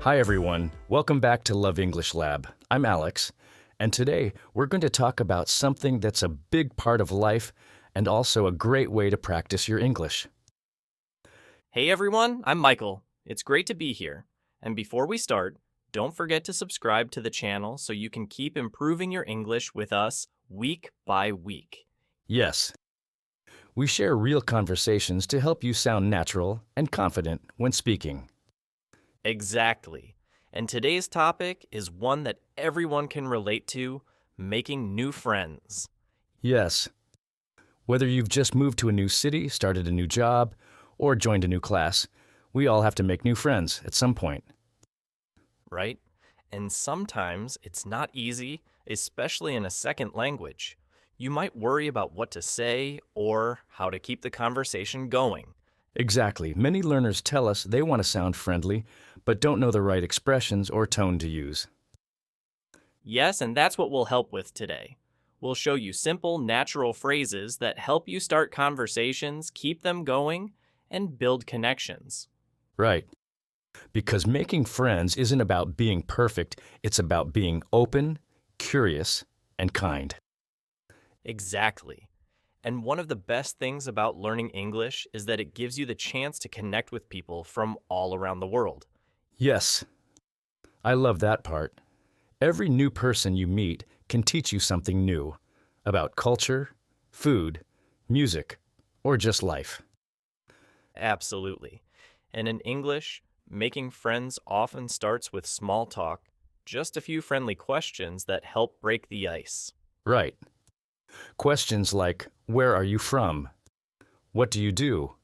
Hi everyone, welcome back to Love English Lab. I'm Alex, and today we're going to talk about something that's a big part of life and also a great way to practice your English. Hey everyone, I'm Michael. It's great to be here. And before we start, don't forget to subscribe to the channel so you can keep improving your English with us week by week. Yes, we share real conversations to help you sound natural and confident when speaking. Exactly. And today's topic is one that everyone can relate to, making new friends. Yes, whether you've just moved to a new city, started a new job, or joined a new class, we all have to make new friends at some point. Right? And sometimes it's not easy, especially in a second language. You might worry about what to say or how to keep the conversation going. Exactly. Many learners tell us they want to sound friendly, but don't know the right expressions or tone to use. Yes, and that's what we'll help with today. We'll show you simple, natural phrases that help you start conversations, keep them going, and build connections. Right. Because making friends isn't about being perfect, it's about being open, curious, and kind. Exactly. And one of the best things about learning English is that it gives you the chance to connect with people from all around the world. Yes, I love that part. Every new person you meet can teach you something new about culture, food, music, or just life. Absolutely. And in English, making friends often starts with small talk, just a few friendly questions that help break the ice. Right. Questions like, where are you from? What do you do?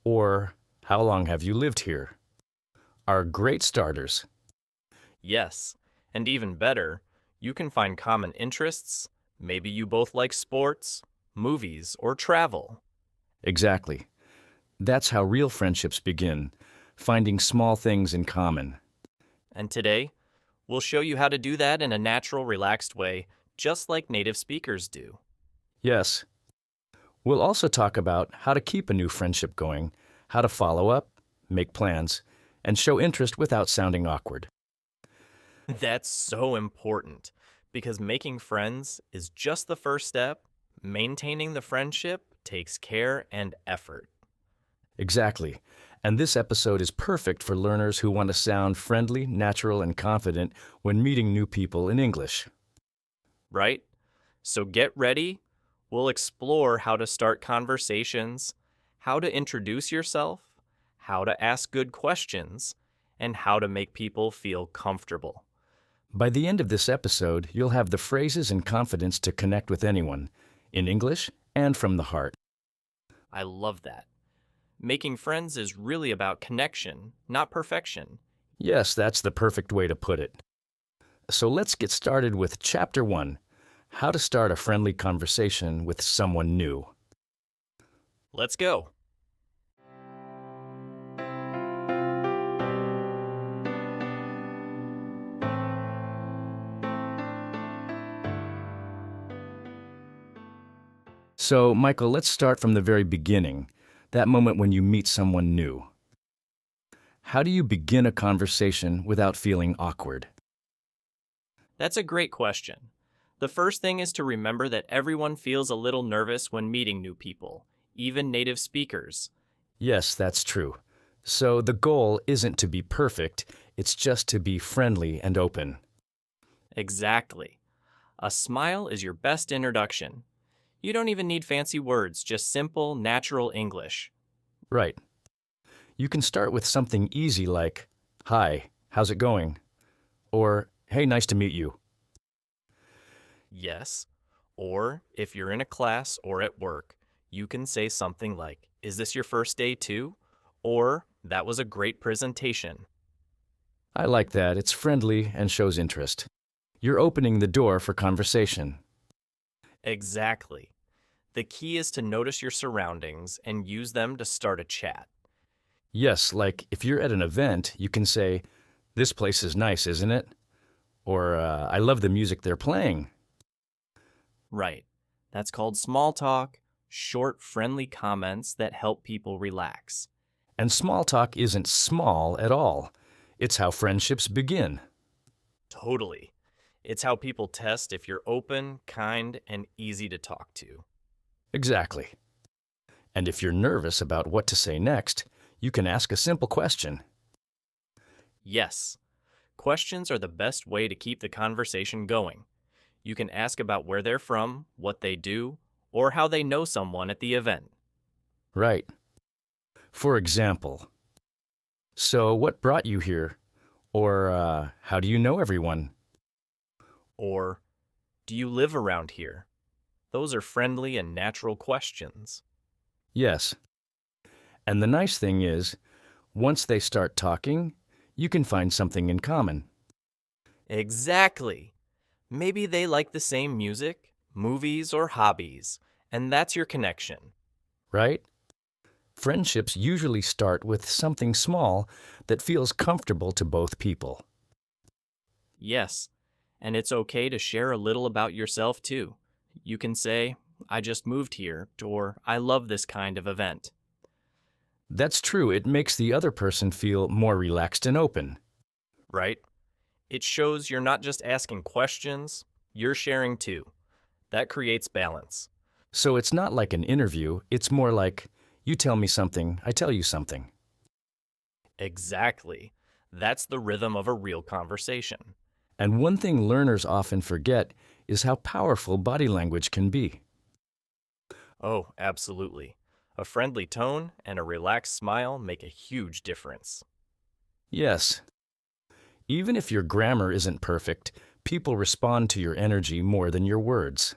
Or, how long have you lived here? Are great starters. Yes, and even better, you can find common interests. Maybe you both like sports, movies, or travel. Exactly. That's how real friendships begin, finding small things in common. And today, we'll show you how to do that in a natural, relaxed way, just like native speakers do. Yes. We'll also talk about how to keep a new friendship going, how to follow up, make plans, and show interest without sounding awkward. That's so important because making friends is just the first step. Maintaining the friendship takes care and effort. Exactly. And this episode is perfect for learners who want to sound friendly, natural, and confident when meeting new people in English. Right? So get ready. We'll explore how to start conversations, how to introduce yourself, how to ask good questions, and how to make people feel comfortable. By the end of this episode, you'll have the phrases and confidence to connect with anyone, in English and from the heart. I love that. Making friends is really about connection, not perfection. Yes, that's the perfect way to put it. So let's get started with Chapter 1, How to Start a Friendly Conversation with Someone New. Let's go. So, Michael, let's start from the very beginning, that moment when you meet someone new. How do you begin a conversation without feeling awkward? That's a great question. The first thing is to remember that everyone feels a little nervous when meeting new people, even native speakers. Yes, that's true. So the goal isn't to be perfect, it's just to be friendly and open. Exactly. A smile is your best introduction. You don't even need fancy words, just simple, natural English. Right. You can start with something easy like, "Hi, how's it going?" Or, "Hey, nice to meet you." Yes. Or if you're in a class or at work, you can say something like, "Is this your first day too?" Or, "That was a great presentation." I like that. It's friendly and shows interest. You're opening the door for conversation. Exactly. The key is to notice your surroundings and use them to start a chat. Yes, like if you're at an event, you can say, "This place is nice, isn't it?" Or, "I love the music they're playing." Right. That's called small talk, short, friendly comments that help people relax. And small talk isn't small at all. It's how friendships begin. Totally. It's how people test if you're open, kind, and easy to talk to. Exactly. And if you're nervous about what to say next, you can ask a simple question. Yes, questions are the best way to keep the conversation going. You can ask about where they're from, what they do, or how they know someone at the event. Right. For example, so what brought you here? Or, how do you know everyone? Or, do you live around here? Those are friendly and natural questions. Yes. And the nice thing is, once they start talking, you can find something in common. Exactly. Maybe they like the same music, movies, or hobbies, and that's your connection. Right? Friendships usually start with something small that feels comfortable to both people. Yes, and it's okay to share a little about yourself too. You can say, I just moved here, or I love this kind of event. That's true, it makes the other person feel more relaxed and open. Right? It shows you're not just asking questions, you're sharing too. That creates balance. So it's not like an interview, it's more like, you tell me something, I tell you something. Exactly. That's the rhythm of a real conversation. And one thing learners often forget is how powerful body language can be. Oh, absolutely. A friendly tone and a relaxed smile make a huge difference. Yes. Even if your grammar isn't perfect, people respond to your energy more than your words.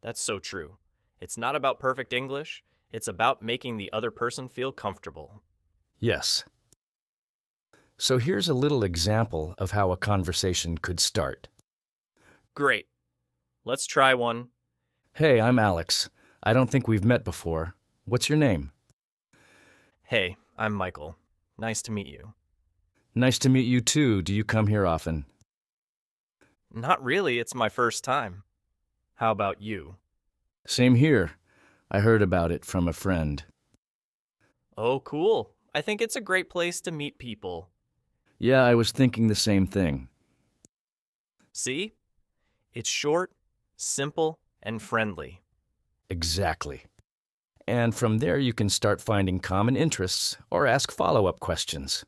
That's so true. It's not about perfect English, it's about making the other person feel comfortable. Yes. So here's a little example of how a conversation could start. Great. Let's try one. Hey, I'm Alex. I don't think we've met before. What's your name? Hey, I'm Michael. Nice to meet you. Nice to meet you too. Do you come here often? Not really, it's my first time. How about you? Same here. I heard about it from a friend. Oh, cool. I think it's a great place to meet people. Yeah, I was thinking the same thing. See? It's short, simple, and friendly. Exactly. And from there you can start finding common interests or ask follow-up questions.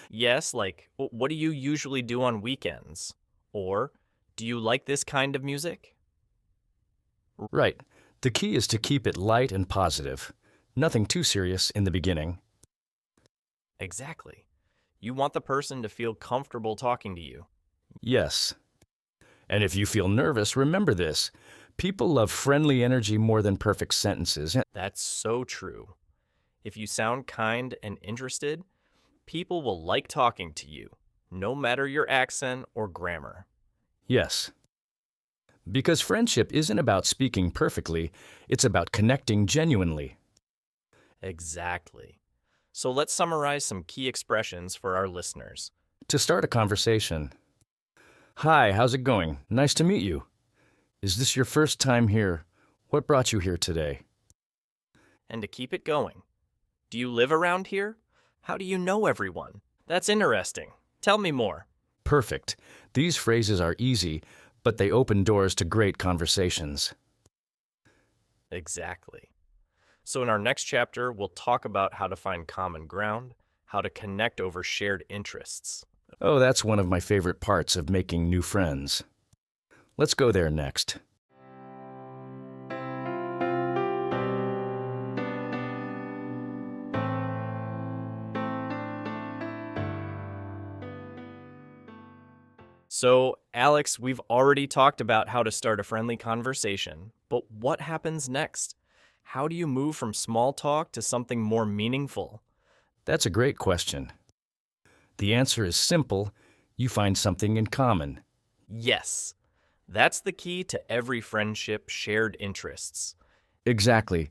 Yes, like, what do you usually do on weekends? Or, do you like this kind of music? Right. The key is to keep it light and positive. Nothing too serious in the beginning. Exactly. You want the person to feel comfortable talking to you. Yes. And if you feel nervous, remember this. People love friendly energy more than perfect sentences. That's so true. If you sound kind and interested, people will like talking to you, no matter your accent or grammar. Yes. Because friendship isn't about speaking perfectly, it's about connecting genuinely. Exactly. So let's summarize some key expressions for our listeners. To start a conversation. Hi, how's it going? Nice to meet you. Is this your first time here? What brought you here today? And to keep it going, do you live around here? How do you know everyone? That's interesting. Tell me more. Perfect. These phrases are easy, but they open doors to great conversations. Exactly. So, in our next chapter, we'll talk about how to find common ground, how to connect over shared interests. Oh, that's one of my favorite parts of making new friends. Let's go there next. So, Alex, we've already talked about how to start a friendly conversation, but what happens next? How do you move from small talk to something more meaningful? That's a great question. The answer is simple. You find something in common. Yes. That's the key to every friendship, shared interests. Exactly.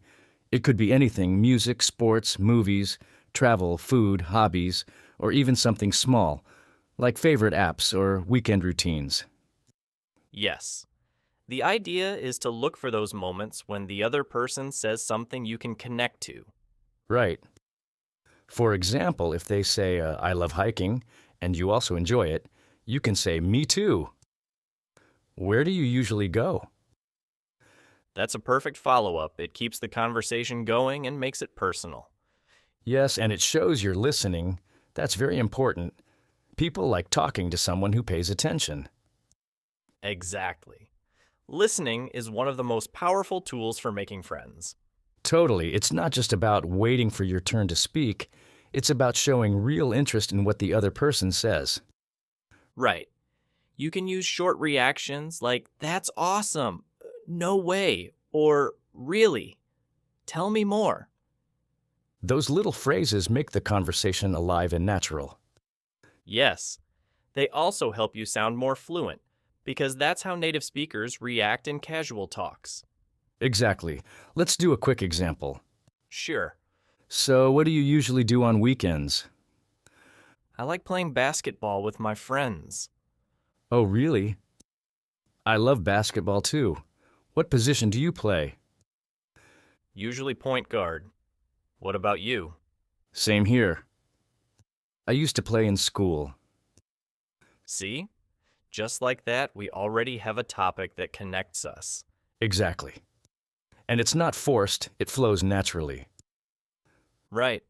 It could be anything: music, sports, movies, travel, food, hobbies, or even something small, like favorite apps or weekend routines. Yes. The idea is to look for those moments when the other person says something you can connect to. Right. For example, if they say, I love hiking, and you also enjoy it, you can say, me too. Where do you usually go? That's a perfect follow-up. It keeps the conversation going and makes it personal. Yes, and it shows you're listening. That's very important. People like talking to someone who pays attention. Exactly. Listening is one of the most powerful tools for making friends. Totally. It's not just about waiting for your turn to speak. It's about showing real interest in what the other person says. Right. You can use short reactions like, that's awesome, no way, or really, tell me more. Those little phrases make the conversation alive and natural. Yes, they also help you sound more fluent, because that's how native speakers react in casual talks. Exactly. Let's do a quick example. Sure, So, what do you usually do on weekends? I like playing basketball with my friends. Oh, really? I love basketball too. What position do you play? Usually point guard. What about you? Same here. I used to play in school. See? Just like that, we already have a topic that connects us. Exactly. And it's not forced, it flows naturally. Right.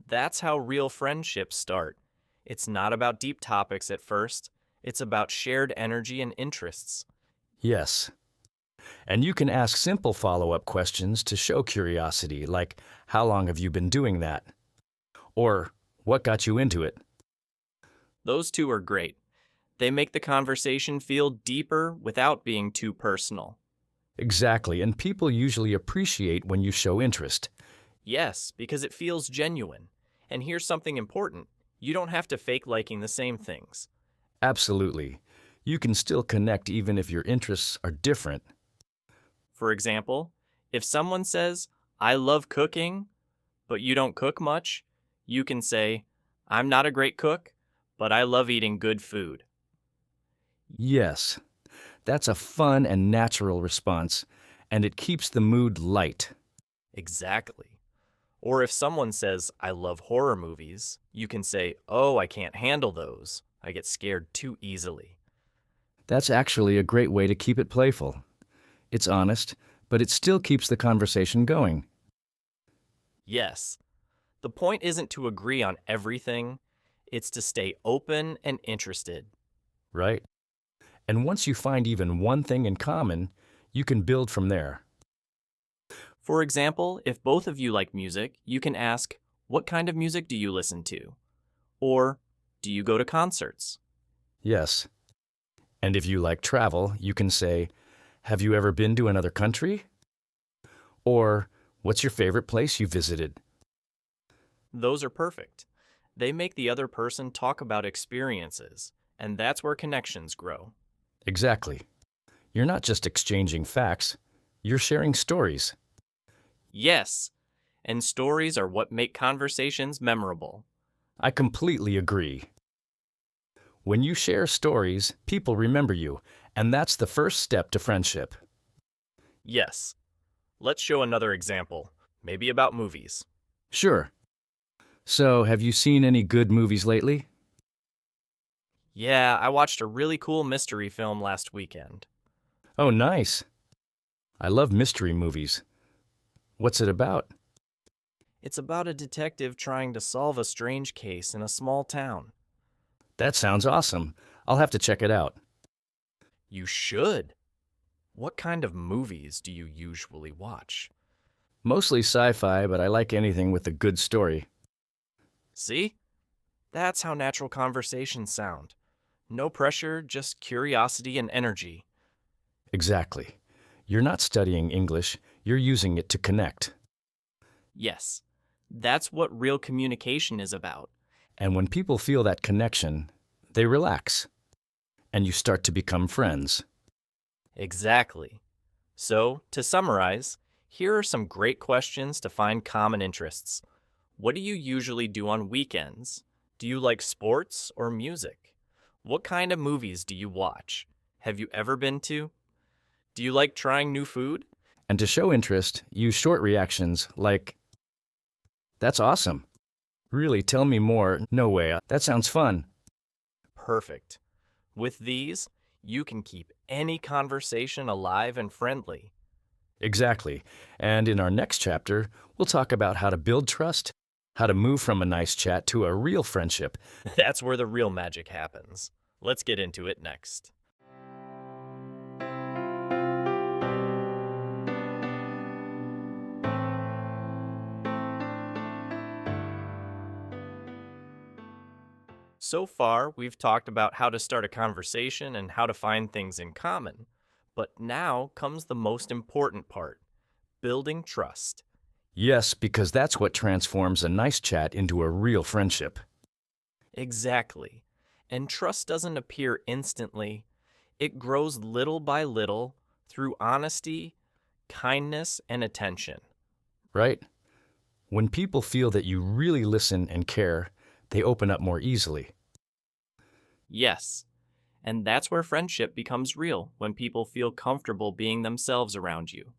That's how real friendships start. It's not about deep topics at first, it's about shared energy and interests. Yes. And you can ask simple follow-up questions to show curiosity, like, how long have you been doing that? Or, what got you into it? Those two are great. They make the conversation feel deeper without being too personal. Exactly, and people usually appreciate when you show interest. Yes, because it feels genuine. And here's something important. You don't have to fake liking the same things. Absolutely. You can still connect even if your interests are different. For example, if someone says, I love cooking, but you don't cook much, you can say, I'm not a great cook, but I love eating good food. Yes, that's a fun and natural response, and it keeps the mood light. Exactly. Or if someone says, I love horror movies, you can say, oh, I can't handle those. I get scared too easily. That's actually a great way to keep it playful. It's honest, but it still keeps the conversation going. Yes. The point isn't to agree on everything, it's to stay open and interested. Right? And once you find even one thing in common, you can build from there. For example, if both of you like music, you can ask, what kind of music do you listen to? Or, do you go to concerts? Yes. And if you like travel, you can say, have you ever been to another country? Or, what's your favorite place you visited? Those are perfect. They make the other person talk about experiences, and that's where connections grow. Exactly. You're not just exchanging facts, you're sharing stories. Yes, and stories are what make conversations memorable. I completely agree. When you share stories, people remember you, and that's the first step to friendship. Yes. Let's show another example, maybe about movies. Sure. So, have you seen any good movies lately? Yeah, I watched a really cool mystery film last weekend. Oh, nice. I love mystery movies. What's it about? It's about a detective trying to solve a strange case in a small town. That sounds awesome. I'll have to check it out. You should. What kind of movies do you usually watch? Mostly sci-fi, but I like anything with a good story. See? That's how natural conversations sound. No pressure, just curiosity and energy. Exactly. You're not studying English, you're using it to connect. Yes, that's what real communication is about. And when people feel that connection, they relax. And you start to become friends. Exactly. So, to summarize, here are some great questions to find common interests. What do you usually do on weekends? Do you like sports or music? What kind of movies do you watch? Have you ever been to? Do you like trying new food? And to show interest, use short reactions like, that's awesome. Really, tell me more. No way. That sounds fun. Perfect. With these, you can keep any conversation alive and friendly. Exactly. And in our next chapter, we'll talk about how to build trust, how to move from a nice chat to a real friendship. That's where the real magic happens. Let's get into it next. So far, we've talked about how to start a conversation and how to find things in common. But now comes the most important part, building trust. Yes, because that's what transforms a nice chat into a real friendship. Exactly. And trust doesn't appear instantly. It grows little by little through honesty, kindness, and attention. Right? When people feel that you really listen and care, they open up more easily. Yes. And that's where friendship becomes real, when people feel comfortable being themselves around you.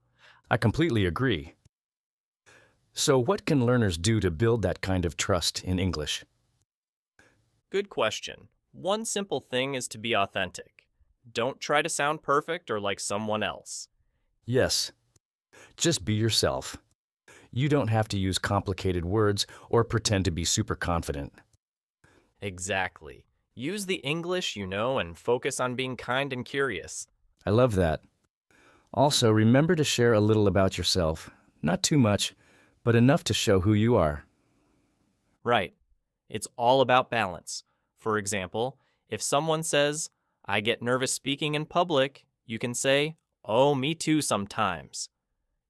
I completely agree. So, what can learners do to build that kind of trust in English? Good question. One simple thing is to be authentic. Don't try to sound perfect or like someone else. Yes, just be yourself. You don't have to use complicated words or pretend to be super confident. Exactly. Use the English you know and focus on being kind and curious. I love that. Also, remember to share a little about yourself. Not too much, but enough to show who you are. Right. It's all about balance. For example, if someone says, I get nervous speaking in public, you can say, oh, me too sometimes.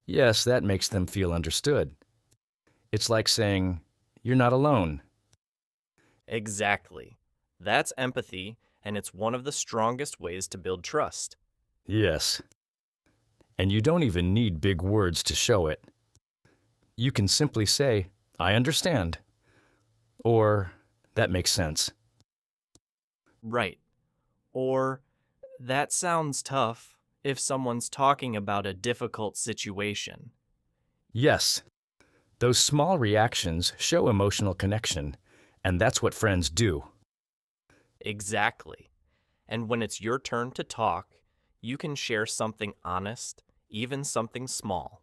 Yes, that makes them feel understood. It's like saying, you're not alone. Exactly. That's empathy, and it's one of the strongest ways to build trust. Yes. And you don't even need big words to show it. You can simply say, I understand. Or, that makes sense. Right. Or, that sounds tough if someone's talking about a difficult situation. Yes. Those small reactions show emotional connection, and that's what friends do. Exactly. And when it's your turn to talk, you can share something honest, even something small.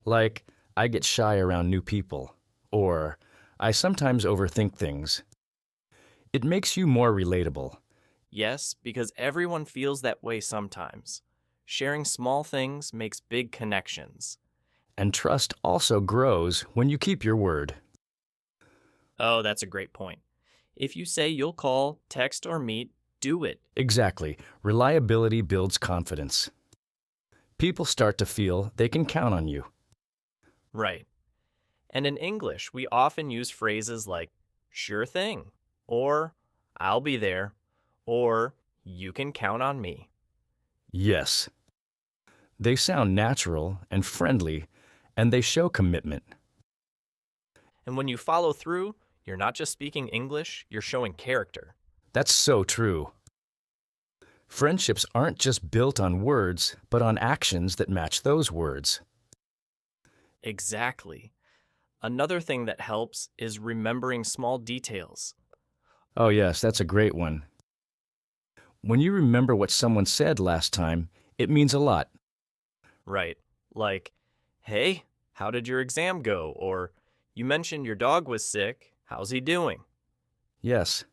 Like, I get shy around new people, or I sometimes overthink things. It makes you more relatable. Yes, because everyone feels that way sometimes. Sharing small things makes big connections. And trust also grows when you keep your word. Oh, that's a great point. If you say you'll call, text, or meet, do it. Exactly. Reliability builds confidence. People start to feel they can count on you. Right. And in English, we often use phrases like, sure thing, or I'll be there, or you can count on me. Yes. They sound natural and friendly, and they show commitment. And when you follow through, you're not just speaking English, you're showing character. That's so true. Friendships aren't just built on words, but on actions that match those words. Exactly. Another thing that helps is remembering small details. Oh, yes, that's a great one. When you remember what someone said last time, it means a lot. Right. Like, hey, how did your exam go? Or, you mentioned your dog was sick. How's he doing? Yes.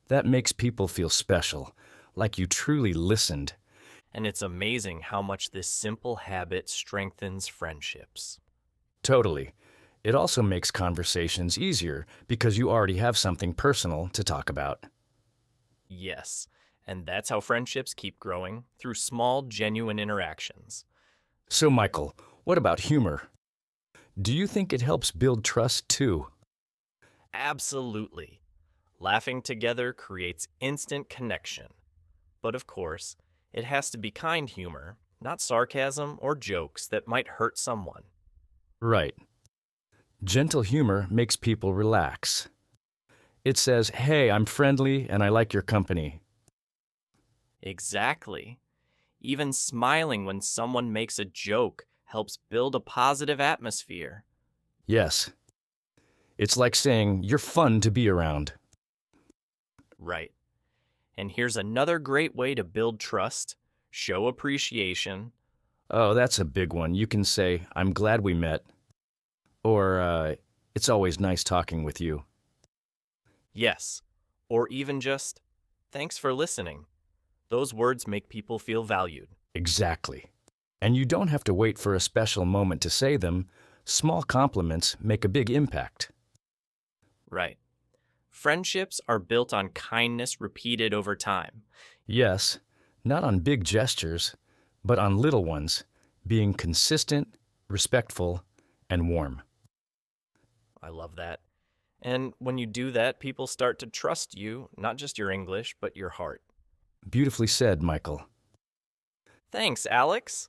That makes people feel special, like you truly listened. And it's amazing how much this simple habit strengthens friendships. Totally. It also makes conversations easier because you already have something personal to talk about. Yes, and that's how friendships keep growing through small, genuine interactions. So, Michael, what about humor? Do you think it helps build trust too? Absolutely. Laughing together creates instant connection. But of course, it has to be kind humor, not sarcasm or jokes that might hurt someone. Right. Gentle humor makes people relax. It says, hey, I'm friendly and I like your company. Exactly. Even smiling when someone makes a joke helps build a positive atmosphere. Yes. It's like saying, you're fun to be around. Right. And here's another great way to build trust, show appreciation. Oh, that's a big one. You can say, I'm glad we met. Or, it's always nice talking with you. Yes. Or even just, thanks for listening. Those words make people feel valued. Exactly. And you don't have to wait for a special moment to say them. Small compliments make a big impact. Right. Friendships are built on kindness repeated over time. Yes, not on big gestures, but on little ones, being consistent, respectful, and warm. I love that. And when you do that, people start to trust you, not just your English, but your heart. Beautifully said, Michael. Thanks, Alex.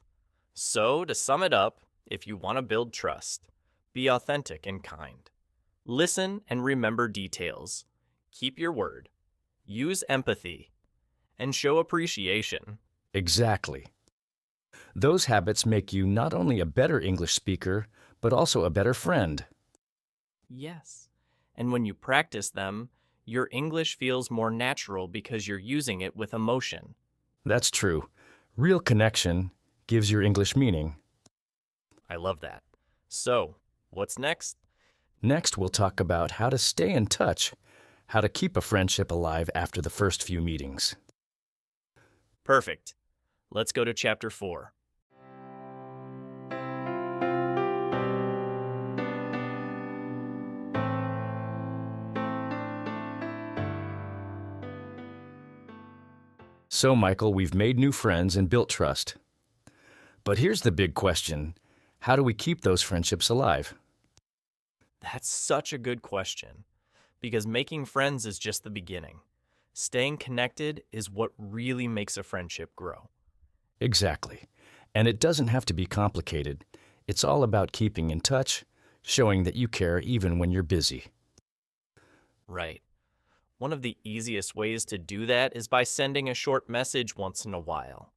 So, to sum it up, if you want to build trust, be authentic and kind. Listen and remember details. Keep your word. Use empathy. And show appreciation. Exactly. Those habits make you not only a better English speaker, but also a better friend. Yes. And when you practice them, your English feels more natural because you're using it with emotion. That's true. Real connection gives your English meaning. I love that. So, what's next? Next, we'll talk about how to stay in touch, how to keep a friendship alive after the first few meetings. Perfect. Let's go to chapter 4. So, Michael, we've made new friends and built trust. But here's the big question. How do we keep those friendships alive? That's such a good question, because making friends is just the beginning. Staying connected is what really makes a friendship grow. Exactly. And it doesn't have to be complicated. It's all about keeping in touch, showing that you care even when you're busy. Right. One of the easiest ways to do that is by sending a short message once in a while.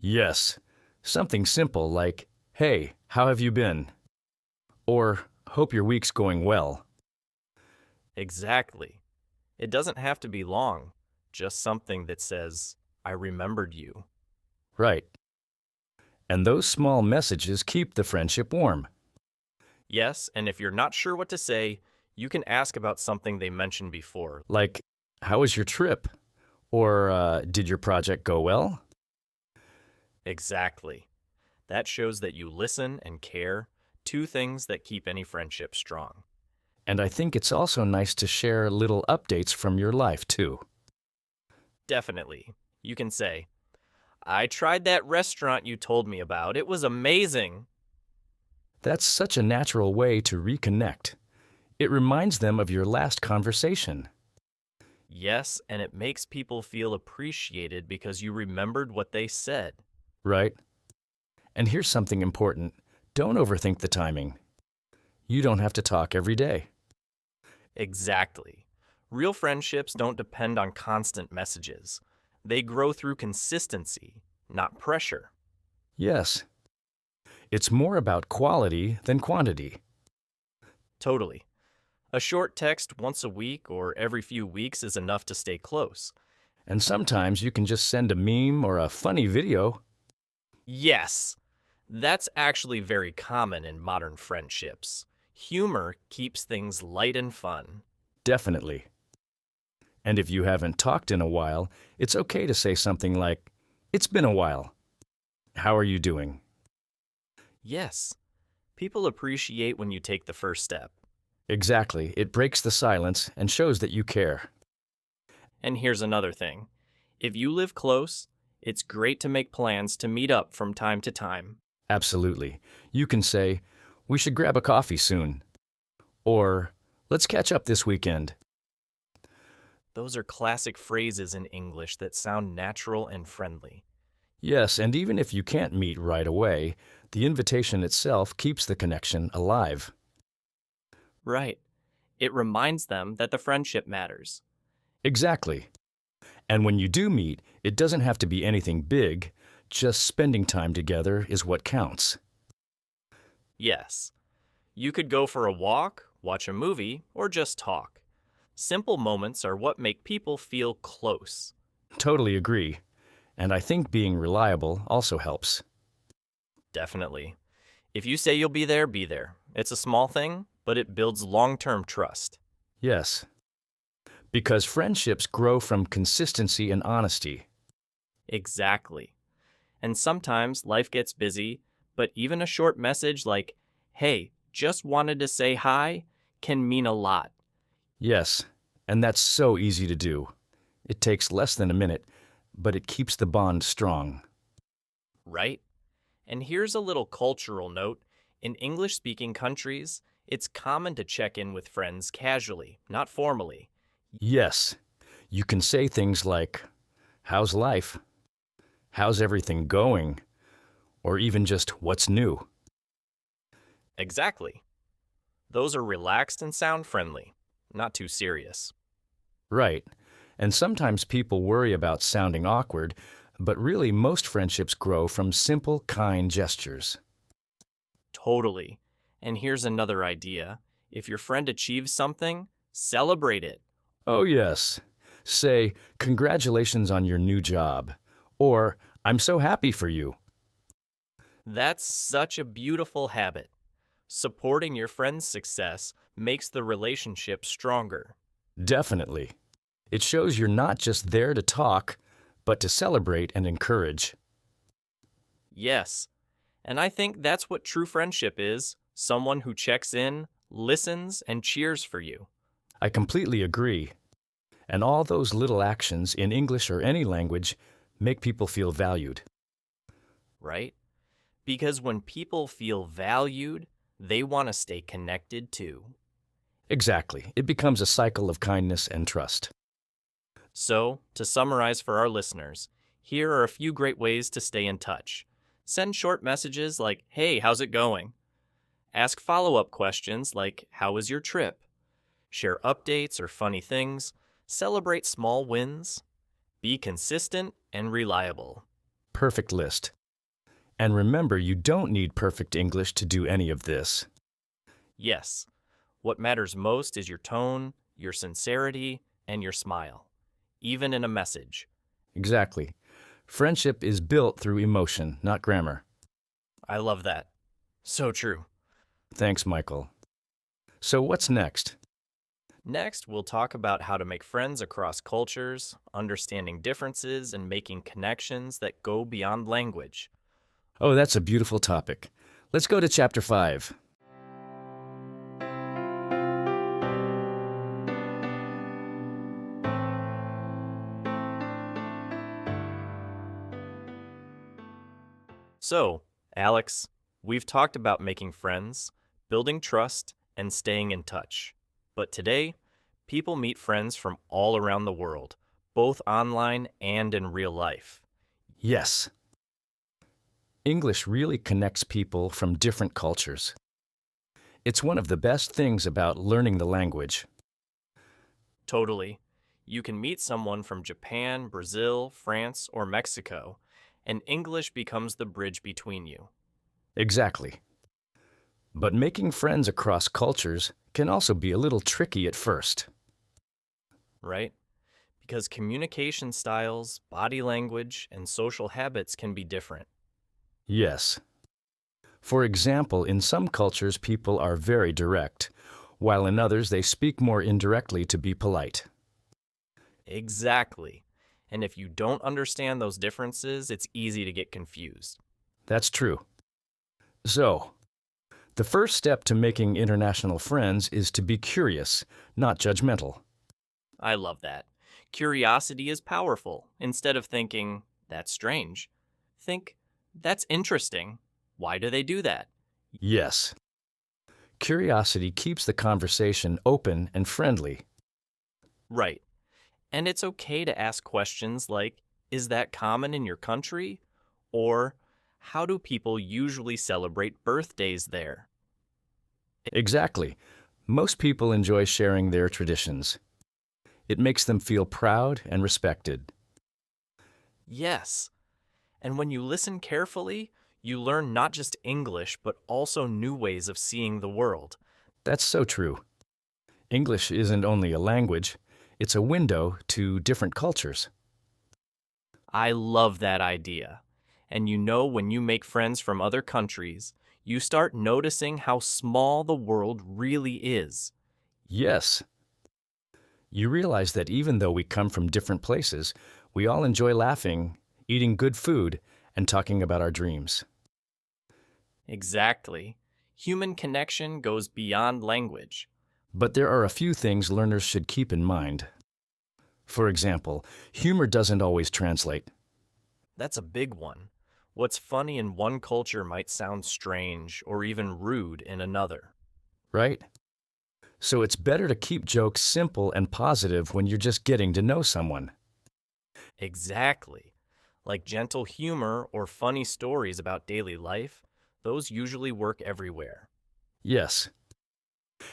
Yes. Something simple like, hey, how have you been? Or, hope your week's going well. Exactly. It doesn't have to be long, just something that says, I remembered you. Right. And those small messages keep the friendship warm. Yes, and if you're not sure what to say, you can ask about something they mentioned before. Like, how was your trip? Or, did your project go well? Exactly. That shows that you listen and care, two things that keep any friendship strong. And I think it's also nice to share little updates from your life, too. Definitely. You can say, I tried that restaurant you told me about. It was amazing. That's such a natural way to reconnect. It reminds them of your last conversation. Yes, and it makes people feel appreciated because you remembered what they said. Right? And here's something important. Don't overthink the timing. You don't have to talk every day. Exactly. Real friendships don't depend on constant messages. They grow through consistency, not pressure. Yes. It's more about quality than quantity. Totally. A short text once a week or every few weeks is enough to stay close. And sometimes you can just send a meme or a funny video. Yes, that's actually very common in modern friendships. Humor keeps things light and fun. Definitely. And if you haven't talked in a while, it's okay to say something like, "It's been a while. How are you doing?" Yes, people appreciate when you take the first step. Exactly. It breaks the silence and shows that you care. And here's another thing. If you live close, it's great to make plans to meet up from time to time. Absolutely. You can say, "We should grab a coffee soon." Or, "Let's catch up this weekend." Those are classic phrases in English that sound natural and friendly. Yes, and even if you can't meet right away, the invitation itself keeps the connection alive. Right. It reminds them that the friendship matters. Exactly. And when you do meet, it doesn't have to be anything big. Just spending time together is what counts. Yes. You could go for a walk watch a movie, or just talk. Simple moments are what make people feel close. Totally agree. And I think being reliable also helps. Definitely. If you say you'll be there, be there. It's a small thing, but it builds long-term trust. Yes. Because friendships grow from consistency and honesty. Exactly. And sometimes life gets busy, but even a short message like, "Hey, just wanted to say hi," can mean a lot, Yes. And that's so easy to do. It takes less than a minute, but it keeps the bond strong. right? And here's a little cultural note. In English-speaking countries, it's common to check in with friends casually, not formally. Yes. You can say things like, "How's life? How's everything going?" Or even just, "What's new?" Exactly. Those are relaxed and sound friendly, not too serious. Right. And sometimes people worry about sounding awkward, but really most friendships grow from simple, kind gestures. Totally. And here's another idea. If your friend achieves something, celebrate it. Oh, yes. Say, "Congratulations on your new job." Or, "I'm so happy for you." That's such a beautiful habit. Supporting your friend's success makes the relationship stronger. Definitely. It shows you're not just there to talk, but to celebrate and encourage. Yes. And I think that's what true friendship is, someone who checks in, listens, and cheers for you. I completely agree. And all those little actions in English or any language make people feel valued. Right? Because when people feel valued, they want to stay connected too. Exactly. It becomes a cycle of kindness and trust. So, to summarize for our listeners, here are a few great ways to stay in touch. Send short messages like, "Hey, how's it going?" Ask follow-up questions like, "How was your trip?" Share updates or funny things. Celebrate small wins. Be consistent and reliable. Perfect list. And remember, you don't need perfect English to do any of this. Yes, what matters most is your tone, your sincerity, and your smile, even in a message. Exactly. Friendship is built through emotion, not grammar. I love that. So true. Thanks, Michael. So, what's next? Next, we'll talk about how to make friends across cultures, understanding differences, and making connections that go beyond language. Oh, that's a beautiful topic. Let's go to Chapter 5. So, Alex, we've talked about making friends, building trust, and staying in touch. But today, people meet friends from all around the world, both online and in real life. Yes. English really connects people from different cultures. It's one of the best things about learning the language. Totally. You can meet someone from Japan, Brazil, France, or Mexico, and English becomes the bridge between you. Exactly. But making friends across cultures can also be a little tricky at first. Right? Because communication styles, body language, and social habits can be different. Yes. For example, in some cultures, people are very direct, while in others, they speak more indirectly to be polite. Exactly. And if you don't understand those differences, it's easy to get confused. That's true. So, the first step to making international friends is to be curious, not judgmental. I love that. Curiosity is powerful. Instead of thinking, "That's strange," think, "That's interesting. Why do they do that?" Yes. Curiosity keeps the conversation open and friendly. Right. And it's okay to ask questions like, "Is that common in your country?" Or, "How do people usually celebrate birthdays there?" Exactly. Most people enjoy sharing their traditions. It makes them feel proud and respected. Yes. And when you listen carefully, you learn not just English, but also new ways of seeing the world. That's so true. English isn't only a language, it's a window to different cultures. I love that idea. And when you make friends from other countries, you start noticing how small the world really is. Yes, you realize that even though we come from different places, we all enjoy laughing, eating good food, and talking about our dreams. Exactly. Human connection goes beyond language. But there are a few things learners should keep in mind. For example, humor doesn't always translate. That's a big one. What's funny in one culture might sound strange or even rude in another. Right? So it's better to keep jokes simple and positive when you're just getting to know someone. Exactly. Like gentle humor or funny stories about daily life, those usually work everywhere. Yes.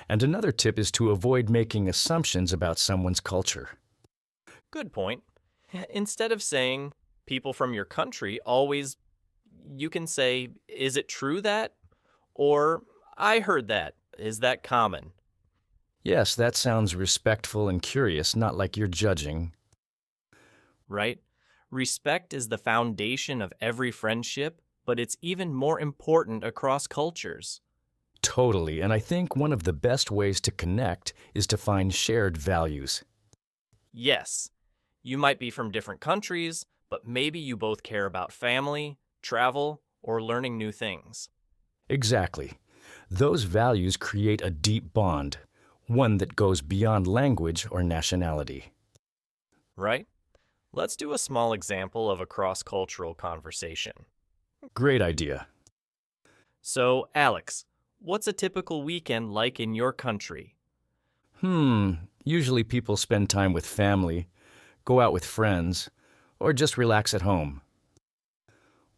And another tip is to avoid making assumptions about someone's culture. Good point. Instead of saying, people from your country always, you can say, is it true that? Or, I heard that. Is that common? Yes, that sounds respectful and curious, not like you're judging. Right? Respect is the foundation of every friendship, but it's even more important across cultures. Totally, and I think one of the best ways to connect is to find shared values. Yes, you might be from different countries, but maybe you both care about family, travel, or learning new things. Exactly. Those values create a deep bond, one that goes beyond language or nationality. Right? Let's do a small example of a cross-cultural conversation. Great idea. So, Alex, what's a typical weekend like in your country? Usually people spend time with family, go out with friends, or just relax at home.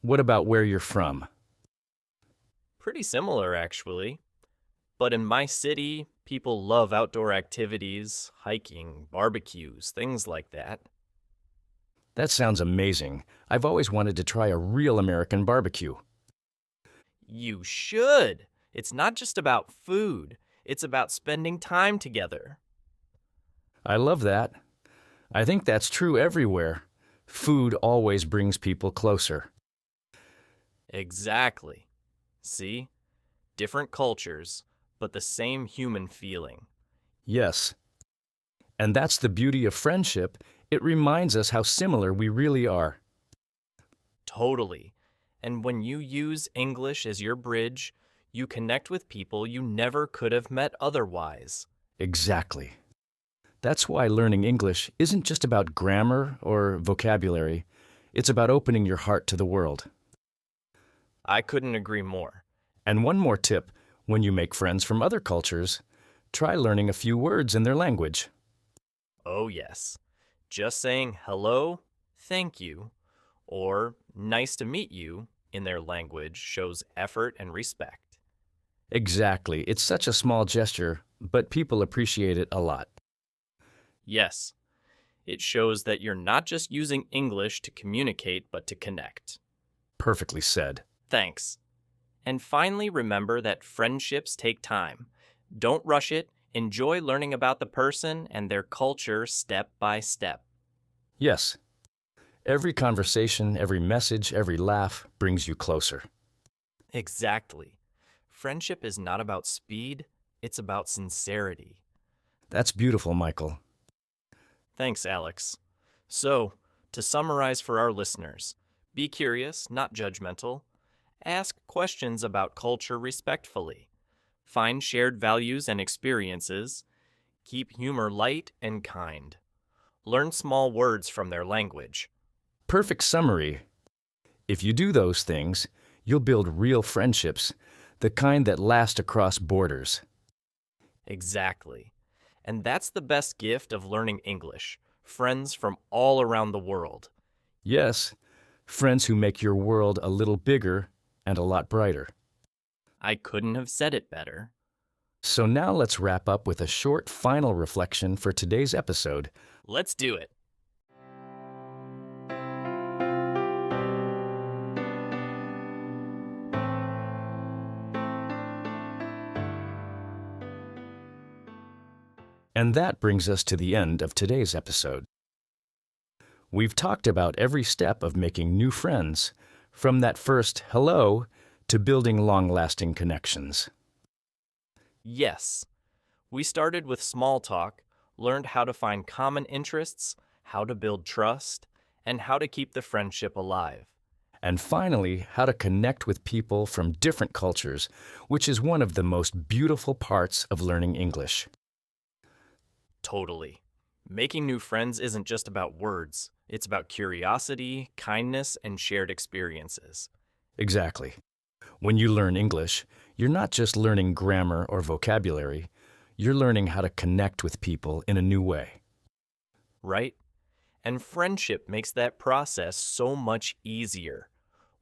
What about where you're from? Pretty similar, actually. But in my city, people love outdoor activities, hiking, barbecues, things like that. That sounds amazing. I've always wanted to try a real American barbecue. You should! It's not just about food, it's about spending time together. I love that. I think that's true everywhere. Food always brings people closer. Exactly. See? Different cultures, but the same human feeling. Yes. And that's the beauty of friendship. It reminds us how similar we really are. Totally. And when you use English as your bridge, you connect with people you never could have met otherwise. Exactly. That's why learning English isn't just about grammar or vocabulary. It's about opening your heart to the world. I couldn't agree more. And one more tip, when you make friends from other cultures, try learning a few words in their language. Oh, yes. Just saying hello, thank you, or nice to meet you in their language shows effort and respect. Exactly. It's such a small gesture, but people appreciate it a lot. Yes, it shows that you're not just using English to communicate, but to connect. Perfectly said. Thanks. And finally, remember that friendships take time. Don't rush it. Enjoy learning about the person and their culture step by step. Yes. Every conversation, every message, every laugh brings you closer. Exactly. Friendship is not about speed, it's about sincerity. That's beautiful, Michael. Thanks, Alex. So, to summarize for our listeners, be curious, not judgmental. Ask questions about culture respectfully. Find shared values and experiences. Keep humor light and kind. Learn small words from their language. Perfect summary. If you do those things, you'll build real friendships, the kind that last across borders. Exactly. And that's the best gift of learning English. Friends from all around the world. Yes, friends who make your world a little bigger and a lot brighter. I couldn't have said it better. So now let's wrap up with a short final reflection for today's episode. Let's do it. And that brings us to the end of today's episode. We've talked about every step of making new friends, from that first hello to building long-lasting connections. Yes, we started with small talk, learned how to find common interests, how to build trust, and how to keep the friendship alive. And finally, how to connect with people from different cultures, which is one of the most beautiful parts of learning English. Totally. Making new friends isn't just about words. It's about curiosity, kindness, and shared experiences. Exactly. When you learn English, you're not just learning grammar or vocabulary, you're learning how to connect with people in a new way. Right? And friendship makes that process so much easier.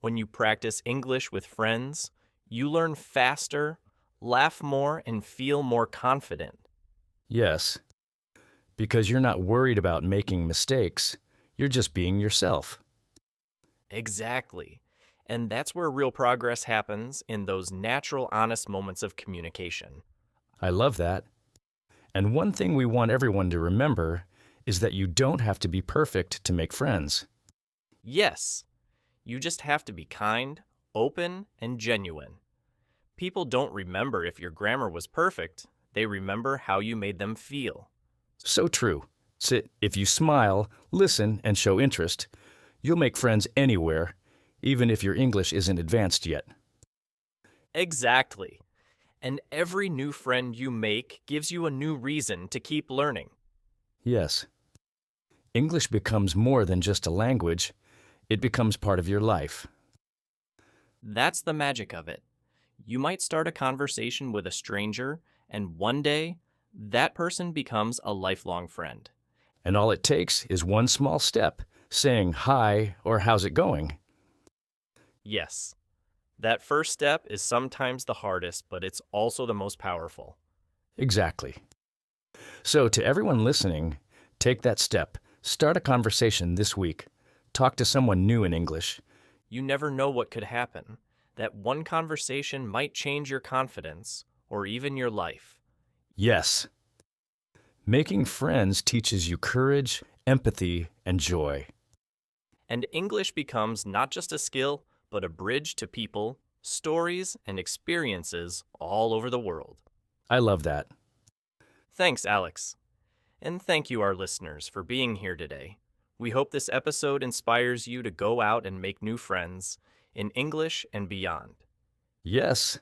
When you practice English with friends, you learn faster, laugh more, and feel more confident. Yes, because you're not worried about making mistakes, you're just being yourself. Exactly. And that's where real progress happens, in those natural, honest moments of communication. I love that. And one thing we want everyone to remember is that you don't have to be perfect to make friends. Yes, you just have to be kind, open, and genuine. People don't remember if your grammar was perfect, they remember how you made them feel. So true. So if you smile, listen, and show interest, you'll make friends anywhere, even if your English isn't advanced yet. Exactly. And every new friend you make gives you a new reason to keep learning. Yes. English becomes more than just a language. It becomes part of your life. That's the magic of it. You might start a conversation with a stranger, and one day, that person becomes a lifelong friend. And all it takes is one small step, saying hi or how's it going? Yes, that first step is sometimes the hardest, but it's also the most powerful. Exactly. So to everyone listening, take that step. Start a conversation this week. Talk to someone new in English. You never know what could happen. That one conversation might change your confidence or even your life. Yes. Making friends teaches you courage, empathy, and joy. And English becomes not just a skill, but a bridge to people, stories, and experiences all over the world. I love that. Thanks, Alex. And thank you, our listeners, for being here today. We hope this episode inspires you to go out and make new friends in English and beyond. Yes.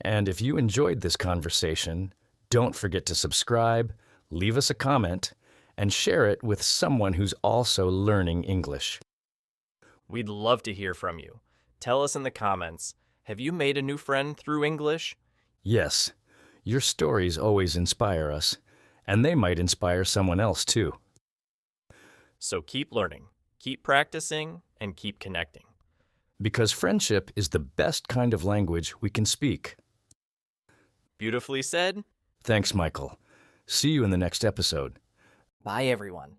And if you enjoyed this conversation, don't forget to subscribe, leave us a comment, and share it with someone who's also learning English. We'd love to hear from you. Tell us in the comments, have you made a new friend through English? Yes, your stories always inspire us, and they might inspire someone else too. So keep learning, keep practicing, and keep connecting. Because friendship is the best kind of language we can speak. Beautifully said. Thanks, Michael. See you in the next episode. Bye, everyone.